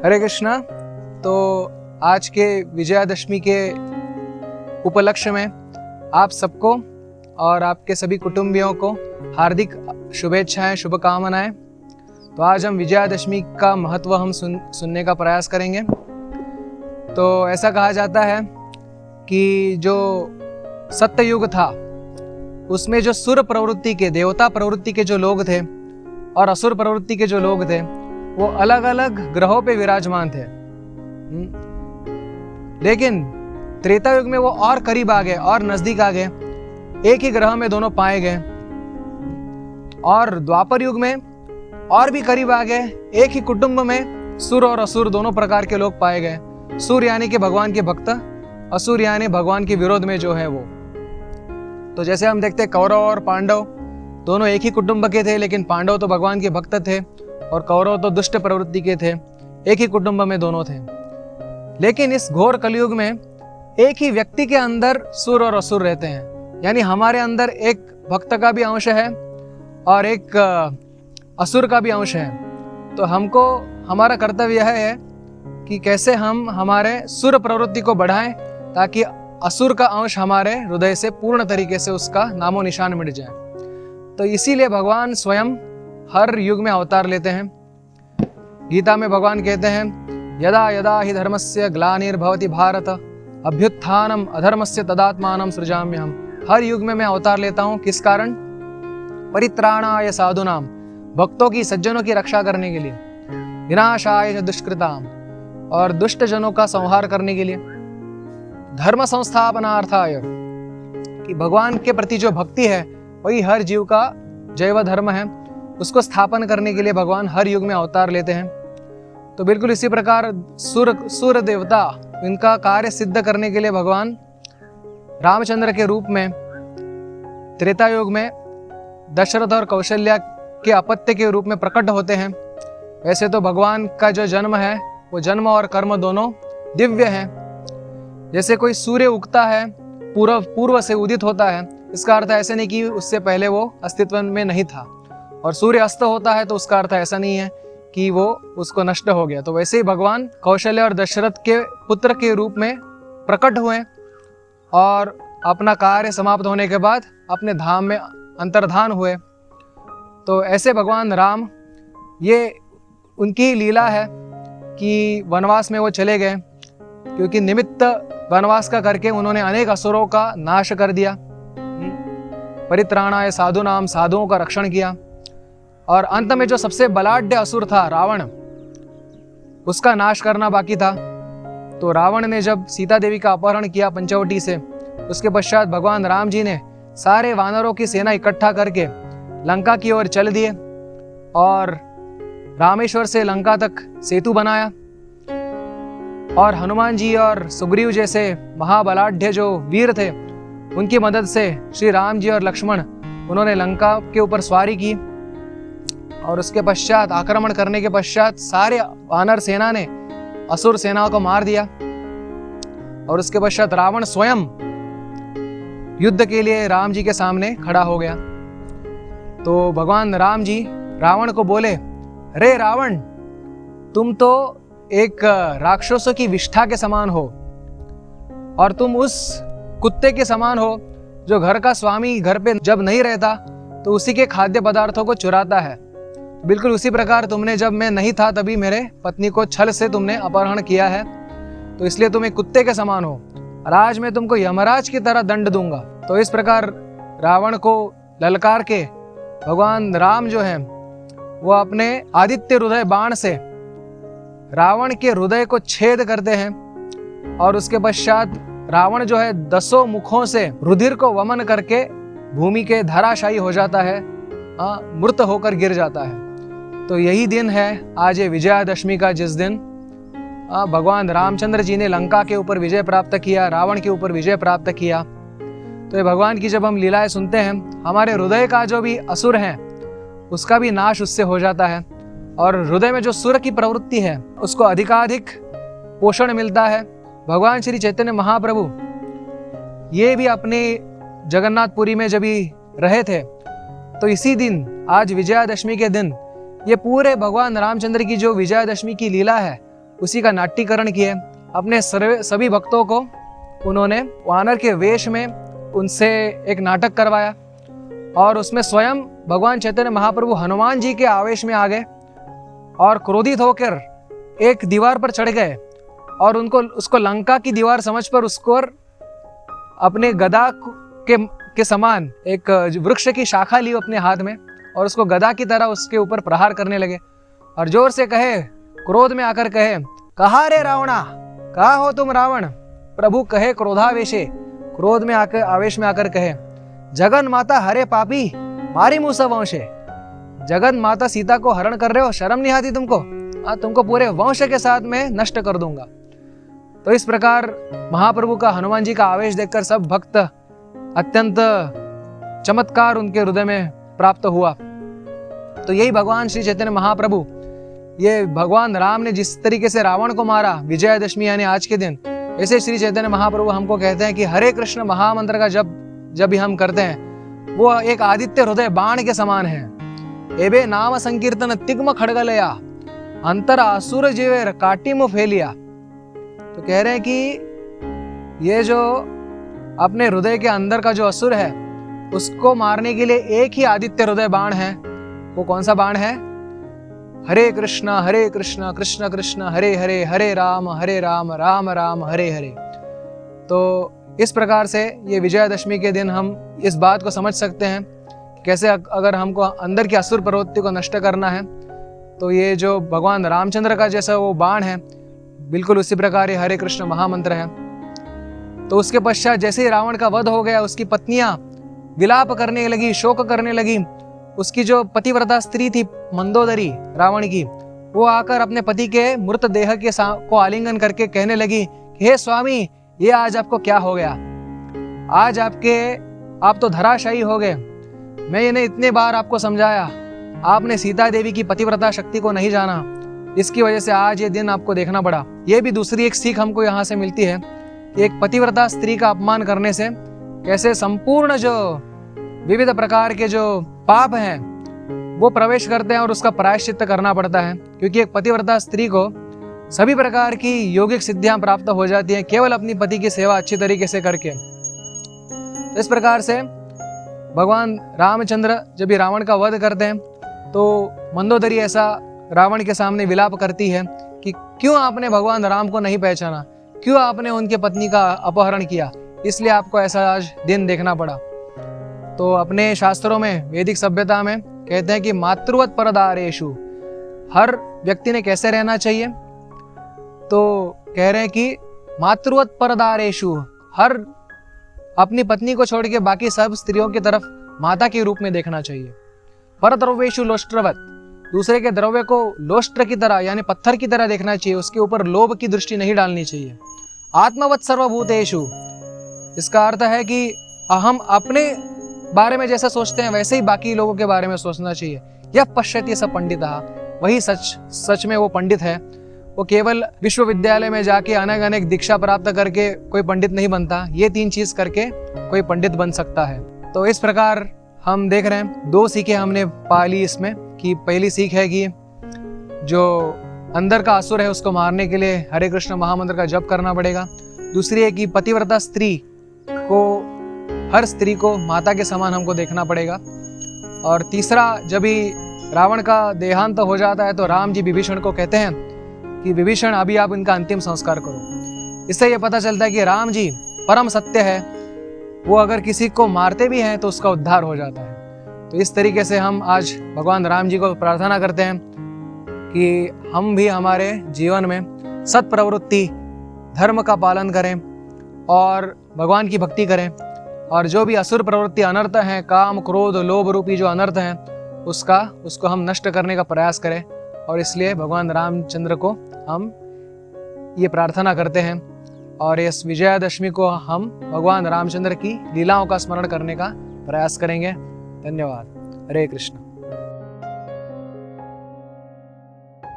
हरे कृष्णा। तो आज के विजयादशमी के उपलक्ष्य में आप सबको और आपके सभी कुटुंबियों को हार्दिक शुभेच्छाएं, शुभकामनाएं। तो आज हम विजयादशमी का महत्व हम सुनने का प्रयास करेंगे। तो ऐसा कहा जाता है कि जो सत्ययुग था उसमें जो सुर प्रवृत्ति के, देवता प्रवृत्ति के जो लोग थे और असुर प्रवृत्ति के जो लोग थे वो अलग अलग ग्रहों पे विराजमान थे। लेकिन त्रेता युग में वो और करीब आ गए और नजदीक आ गए, एक ही ग्रह में दोनों पाए गए। और द्वापर युग में और भी करीब आ गए, एक ही कुटुंब में सुर और असुर दोनों प्रकार के लोग पाए गए। सुर यानी कि भगवान के भक्त, असुर यानी भगवान के विरोध में जो है वो। तो जैसे हम देखते कौरव और पांडव दोनों एक ही कुटुंब के थे, लेकिन पांडव तो भगवान के भक्त थे और कौरव तो दुष्ट प्रवृत्ति के थे। एक ही कुटुंब में दोनों थे। लेकिन इस घोर कलयुग में एक ही व्यक्ति के अंदर सुर और असुर रहते हैं, यानी हमारे अंदर एक भक्त का भी अंश है और एक असुर का भी अंश है। तो हमको हमारा कर्तव्य यह है कि कैसे हम हमारे सुर प्रवृत्ति को बढ़ाएं ताकि असुर का अंश हमारे हृदय से पूर्ण तरीके से उसका नामो निशान मिट जाए। तो इसीलिए भगवान स्वयं हर युग में अवतार लेते हैं। गीता में भगवान कहते हैं, यदा यदा हि धर्मस्य ग्लानिर्भवति भारत अभ्युत्थानम अधर्मस्य तदात्मानं सृजाम्यहम्। हर युग में मैं अवतार लेता हूँ। किस कारण? परित्राणाय साधूनाम, भक्तों की, सज्जनों की रक्षा करने के लिए, विनाशाय दुष्कृताम, और दुष्ट जनों का संहार करने के लिए, धर्म संस्थापनार्थाय, कि भगवान के प्रति जो भक्ति है वही हर जीव का जैव धर्म है, उसको स्थापन करने के लिए भगवान हर युग में अवतार लेते हैं। तो बिल्कुल इसी प्रकार सुर देवता, इनका कार्य सिद्ध करने के लिए भगवान रामचंद्र के रूप में त्रेता युग में दशरथ और कौशल्या के अपत्य के रूप में प्रकट होते हैं। वैसे तो भगवान का जो जन्म है वो जन्म और कर्म दोनों दिव्य है। जैसे कोई सूर्य उगता है, पूर्व से उदित होता है, इसका अर्थ ऐसे नहीं कि उससे पहले वो अस्तित्व में नहीं था। और सूर्य अस्त होता है तो उसका अर्थ ऐसा नहीं है कि वो उसको नष्ट हो गया। तो वैसे ही भगवान कौशल्य और दशरथ के पुत्र के रूप में प्रकट हुए और अपना कार्य समाप्त होने के बाद अपने धाम में अंतर्धान हुए। तो ऐसे भगवान राम, ये उनकी लीला है कि वनवास में वो चले गए, क्योंकि निमित्त वनवास का करके उन्होंने अनेक असुरों का नाश कर दिया। परित्राणाय साधूनाम, साधुओं का रक्षण किया। और अंत में जो सबसे बलाढ्य असुर था रावण, उसका नाश करना बाकी था। तो रावण ने जब सीता देवी का अपहरण किया पंचवटी से, उसके पश्चात भगवान राम जी ने सारे वानरों की सेना इकट्ठा करके लंका की ओर चल दिए और रामेश्वर से लंका तक सेतु बनाया। और हनुमान जी और सुग्रीव जैसे महाबलाढ्य जो वीर थे, उनकी मदद से श्री राम जी और लक्ष्मण, उन्होंने लंका के ऊपर सवारी की। और उसके पश्चात आक्रमण करने के पश्चात सारे वानर सेना ने असुर सेनाओं को मार दिया। और उसके पश्चात रावण स्वयं युद्ध के लिए राम जी के सामने खड़ा हो गया। तो भगवान राम जी रावण को बोले, रे रावण, तुम तो एक राक्षसों की विष्ठा के समान हो और तुम उस कुत्ते के समान हो जो घर का स्वामी घर पे जब नहीं रहता तो उसी के खाद्य पदार्थों को चुराता है। बिल्कुल उसी प्रकार तुमने जब मैं नहीं था तभी मेरे पत्नी को छल से तुमने अपहरण किया है, तो इसलिए तुम एक कुत्ते के समान हो और आज मैं तुमको यमराज की तरह दंड दूंगा। तो इस प्रकार रावण को ललकार के भगवान राम जो है वो अपने आदित्य हृदय बाण से रावण के हृदय को छेद करते हैं। और उसके पश्चात रावण जो है 10 मुखों से रुधिर को वमन करके भूमि के धराशायी हो जाता है, मृत होकर गिर जाता है। तो यही दिन है आज ये विजयादशमी का, जिस दिन भगवान रामचंद्र जी ने लंका के ऊपर विजय प्राप्त किया, रावण के ऊपर विजय प्राप्त किया। तो ये भगवान की जब हम लीलाएं सुनते हैं, हमारे हृदय का जो भी असुर है उसका भी नाश उससे हो जाता है। और हृदय में जो सुर की प्रवृत्ति है उसको अधिकाधिक पोषण मिलता है। भगवान श्री चैतन्य महाप्रभु ये भी अपने जगन्नाथपुरी में जब भी रहे थे, तो इसी दिन, आज विजयादशमी के दिन, ये पूरे भगवान रामचंद्र की जो विजयादशमी की लीला है उसी का नाट्यकरण किए। अपने सभी भक्तों को उन्होंने वानर के वेश में उनसे एक नाटक करवाया और उसमें स्वयं भगवान चैतन्य महाप्रभु हनुमान जी के आवेश में आ गए और क्रोधित होकर एक दीवार पर चढ़ गए और उसको लंका की दीवार समझकर उसको अपने गदा के समान एक वृक्ष की शाखा ली अपने हाथ में और उसको गदा की तरह उसके ऊपर प्रहार करने लगे और जोर से कहे, क्रोध में आकर कहे, कहा रे रावणा, कहा हो तुम रावण। प्रभु कहे क्रोधावेशे, क्रोध में आकर आवेश में आकर कहे, जगन माता हरे पापी मारी मूसा वंशे। जगन माता सीता को हरण कर रहे हो, शर्म नहीं आती तुमको? तुमको पूरे वंश के साथ में नष्ट कर दूंगा। तो इस प्रकार महाप्रभु का हनुमान जी का आवेश देखकर सब भक्त अत्यंत चमत्कार उनके हृदय में प्राप्त हुआ। तो यही भगवान श्री चैतन्य महाप्रभु, ये भगवान राम ने जिस तरीके से रावण को मारा विजयादशमी यानी आज के दिन, ऐसे श्री चैतन्य महाप्रभु हमको कहते हैं कि हरे कृष्ण महामंत्र का जब भी हम करते हैं वो एक आदित्य हृदय बाण के समान है। एबे नाम संकीर्तन तिग्म खड़गलया अंतर असुर जीवे काटिम फेलिया। तो कह रहे हैं कि ये जो अपने हृदय के अंदर का जो असुर है उसको मारने के लिए एक ही आदित्य हृदय बाण है। वो कौन सा बाण है? हरे कृष्ण कृष्ण कृष्ण हरे हरे, हरे राम राम राम हरे हरे। तो इस प्रकार से ये विजयादशमी के दिन हम इस बात को समझ सकते हैं कि कैसे अगर हमको अंदर की असुर प्रवृत्ति को नष्ट करना है तो ये जो भगवान रामचंद्र का जैसा वो बाण है बिल्कुल उसी प्रकार ये हरे कृष्ण महामंत्र है। तो उसके पश्चात जैसे ही रावण का वध हो गया, उसकी पत्नियां विलाप करने लगी, शोक करने लगी। उसकी जो पतिव्रता स्त्री थी मंदोदरी रावण की, वो आकर अपने पति के मृत देह के को आलिंगन करके कहने लगी कि हे स्वामी, ये आज आपको क्या हो गया? आज आप तो धराशायी हो गए। मैं इन्हें इतने बार आपको समझाया, आपने सीता देवी की पतिव्रता शक्ति को नहीं जाना, इसकी वजह से आज ये दिन आपको देखना पड़ा। ये भी दूसरी एक सीख हमको यहाँ से मिलती है कि एक पतिव्रता स्त्री का अपमान करने से कैसे संपूर्ण जो विविध प्रकार के जो पाप हैं वो प्रवेश करते हैं और उसका प्रायश्चित्त करना पड़ता है, क्योंकि एक पतिव्रता स्त्री को सभी प्रकार की यौगिक सिद्धियां प्राप्त हो जाती हैं केवल अपनी पति की सेवा अच्छी तरीके से करके। तो इस प्रकार से भगवान रामचंद्र जब भी रावण का वध करते हैं तो मंदोदरी ऐसा रावण के सामने विलाप करती है कि क्यों आपने भगवान राम को नहीं पहचाना, क्यों आपने उनके पत्नी का अपहरण किया, इसलिए आपको ऐसा आज दिन देखना पड़ा। तो अपने शास्त्रों में, वैदिक सभ्यता में कहते हैं कि मातृवत परदारेषु, हर व्यक्ति ने कैसे रहना चाहिए? तो कह रहे हैं कि मातृवत परदारेषु, हर अपनी पत्नी को छोड़ के बाकी सब स्त्रियों की तरफ माता के रूप में देखना चाहिए। परद्रव्येषु लोष्ट्रवत, दूसरे के द्रव्य को लोष्ट्र की तरह यानी पत्थर की तरह देखना चाहिए, उसके ऊपर लोभ की दृष्टि नहीं डालनी चाहिए। आत्मवत सर्वभूतेषु, इसका अर्थ है कि हम अपने बारे में जैसा सोचते हैं वैसे ही बाकी लोगों के बारे में सोचना चाहिए। यह पश्यति स पंडितः, वही सच में वो पंडित है। वो केवल विश्वविद्यालय में जाके अनेक दीक्षा प्राप्त करके कोई पंडित नहीं बनता, ये 3 चीज करके कोई पंडित बन सकता है। तो इस प्रकार हम देख रहे हैं 2 सीखें हमने पाली इसमें, कि पहली सीख है कि जो अंदर का असुर है उसको मारने के लिए हरे कृष्ण महामंत्र का जप करना पड़ेगा। दूसरी है कि पतिव्रता स्त्री को, हर स्त्री को माता के समान हमको देखना पड़ेगा। और तीसरा, जब भी रावण का देहांत हो जाता है तो राम जी विभीषण को कहते हैं कि विभीषण अभी आप इनका अंतिम संस्कार करो। इससे यह पता चलता है कि राम जी परम सत्य है, वो अगर किसी को मारते भी हैं तो उसका उद्धार हो जाता है। तो इस तरीके से हम आज भगवान राम जी को प्रार्थना करते हैं कि हम भी हमारे जीवन में सत प्रवृत्ति, धर्म का पालन करें और भगवान की भक्ति करें, और जो भी असुर प्रवृत्ति अनर्थ हैं, काम क्रोध लोभ रूपी जो अनर्थ हैं, उसको हम नष्ट करने का प्रयास करें। और इसलिए भगवान रामचंद्र को हम ये प्रार्थना करते हैं और इस विजयादशमी को हम भगवान रामचंद्र की लीलाओं का स्मरण करने का प्रयास करेंगे। धन्यवाद। हरे कृष्ण।